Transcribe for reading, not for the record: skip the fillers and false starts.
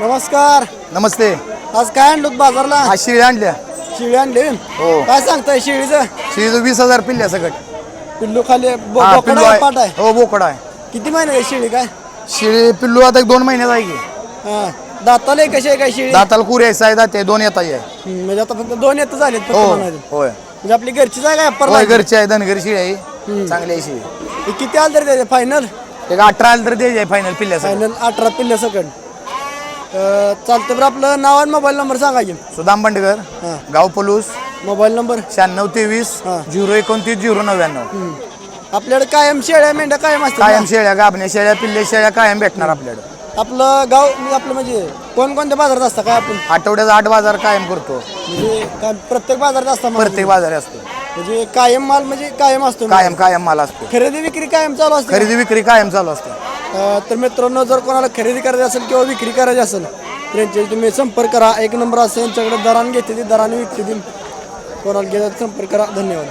नमस्कार. नमस्ते. आज काय आणलं बाजारला? आज शिळी आणल्या. शिळी आणली. हो. काय सांगताय शिळीचं? शिळीचं 20,000 पिल्ल्या सकट. पिल्लू खाली हा, बोकडा पिल्लू आहे, पाट आहे. हो बोकडा आहे. किती महिने आहे शिळी काय? शिळी पिल्लू आता 2 महिन्याचा आहे की. हा. दाताला कशी आहे काय शिळी? दाताला कुरी आहे साय दाते 2 येता आहे. म्हणजे आता फक्त 2 येत झालेत फक्त हो म्हणायचं. होय म्हणजे आपली घरची जागा आहे होय घरची आहे धनगरी शिळी आहे. चांगली आहे शिळी. हे किती आलं तरी त्याचे फायनल? एक 18 आलं तर द्यायची फायनल पिल्ल्या सकट. फायनल 18 पिल्ल्या सकट. चालतं बरं. आपलं नाव आणि मोबाईल नंबर सांगा की. सुदाम बंडगर हा. गाव पलूस मोबाईल नंबर 9623 हा. 029 099. आपल्याकडे कायम शेळ्या मेंढ्या कायम असतात कायम ना? शेळ्या गाभण्या शेळ्या पिल्ले शेळ्या कायम भेटणार आपल्याकडे. आपलं गाव म्हणजे आपलं म्हणजे कोणकोणत्या बाजारात असतं काय आपण? आठवड्याचा 8 बाजार कायम करतो. म्हणजे काय प्रत्येक बाजारात असतं प्रत्येक बाजार असतो. म्हणजे कायम माल म्हणजे कायम असतो. कायम माल असतो. खरेदी विक्री कायम चालू असते. खरेदी विक्री कायम चालू असते. तर मित्रांनो, जर कोणाला खरेदी करायची असेल किंवा विक्री करायची असेल तर यांच्याशी तुम्ही संपर्क करा. 1 नंबर असेल यांच्याकडे दराने घेते ती दराने विकते ती. कोणाला घ्यायचा संपर्क करा. धन्यवाद.